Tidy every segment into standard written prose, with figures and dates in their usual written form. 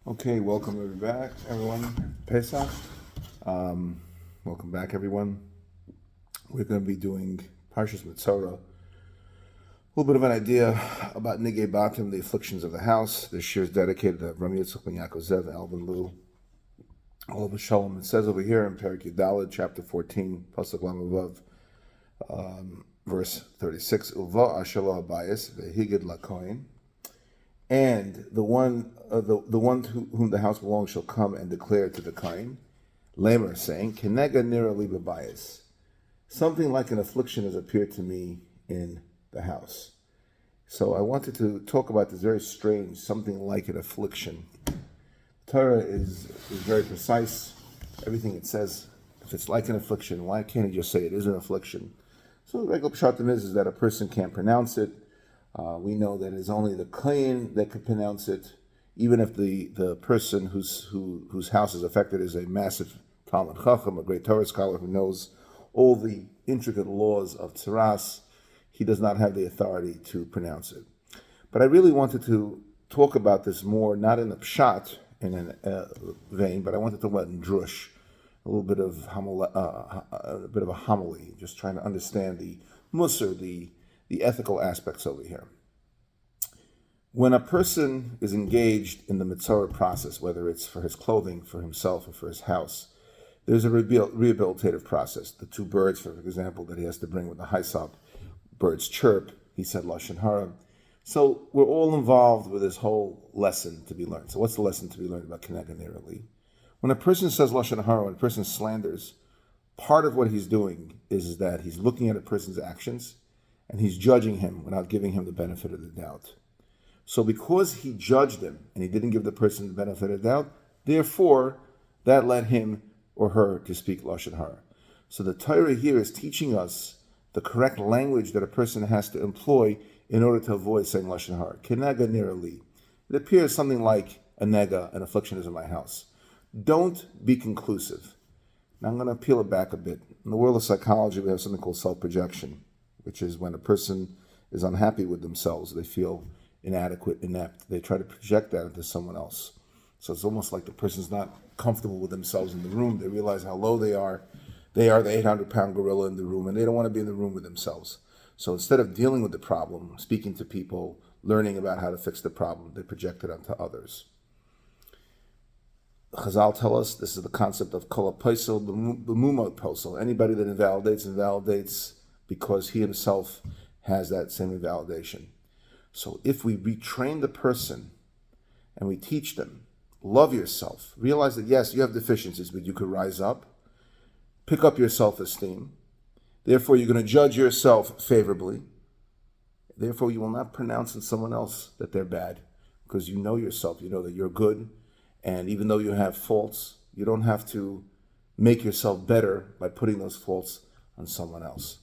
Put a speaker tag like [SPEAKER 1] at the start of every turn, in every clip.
[SPEAKER 1] Okay, welcome back, everyone. Pesach. Welcome back, everyone. We're going to be doing Parshas Metzorah. A little bit of an idea about Nigei Batim, the afflictions of the house. This year is dedicated to Ram Yitzchak ben Yaakov Zev, Alvin Lu, all of Shalom. It says over here in Perek Yudaled, chapter 14, Pasuk Lamavav, verse 36, Uva Ashelah Habayis Vehigid Lakoin. And the one to whom the house belongs shall come and declare to the Kain, Lamer, saying, Kenega nira li b'bayis. Something like an affliction has appeared to me in the house. So I wanted to talk about this very strange, something like an affliction. Torah is very precise. Everything it says, if it's like an affliction, why can't it just say it is an affliction? So the regular pshatim is that a person can't pronounce it. We know that it's only the kohen that could pronounce it, even if the person whose house is affected is a massive Talmud Chacham, a great Torah scholar who knows all the intricate laws of tzaras. He does not have the authority to pronounce it. But I really wanted to talk about this more, not in a pshat, in a vein, but I wanted to talk about in drush, a little bit of a homily, just trying to understand the musar, the ethical aspects over here. When a person is engaged in the Metzorah process, whether it's for his clothing, for himself, or for his house, there's a rehabilitative process. The two birds, for example, that he has to bring with the Haisop, birds chirp, he said Lashon Hara. So we're all involved with this whole lesson to be learned. So what's the lesson to be learned about Kenega nira li? When a person says Lashon Hara, when a person slanders, part of what he's doing is that he's looking at a person's actions and he's judging him without giving him the benefit of the doubt. So because he judged him and he didn't give the person the benefit of the doubt, therefore, that led him or her to speak Lashon Hara. So the Torah here is teaching us the correct language that a person has to employ in order to avoid saying Lashon Hara. Kenega nira li. It appears something like a nega, an affliction is in my house. Don't be conclusive. Now I'm going to peel it back a bit. In the world of psychology, we have something called self-projection, which is when a person is unhappy with themselves, they feel inadequate, inept, they try to project that into someone else. So it's almost like the person's not comfortable with themselves in the room. They realize how low they are. They are the 800-pound gorilla in the room, and they don't want to be in the room with themselves. So instead of dealing with the problem, speaking to people, learning about how to fix the problem, they project it onto others. Chazal tell us this is the concept of kol ha-posel b'mumot posel. Anybody that invalidates because he himself has that same invalidation. So if we retrain the person and we teach them, love yourself, realize that yes, you have deficiencies, but you could rise up, pick up your self-esteem. Therefore, you're going to judge yourself favorably. Therefore, you will not pronounce on someone else that they're bad because you know yourself, you know that you're good. And even though you have faults, you don't have to make yourself better by putting those faults on someone else.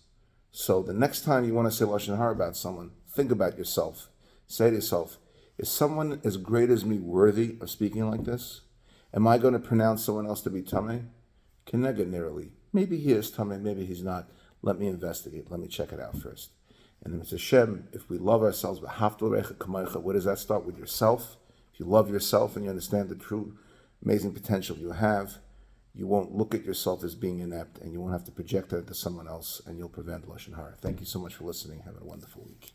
[SPEAKER 1] So the next time you want to say Lashon Hara about someone, think about yourself. Say to yourself, is someone as great as me worthy of speaking like this? Am I going to pronounce someone else to be tamei? Kenega nira li. Maybe he is tamei, maybe he's not. Let me investigate. Let me check it out first. And then it's Hashem, if we love ourselves, where does that start? With yourself. If you love yourself and you understand the true amazing potential you have, you won't look at yourself as being inept and you won't have to project that to someone else and you'll prevent Lashon Hara. Thank you so much for listening. Have a wonderful week.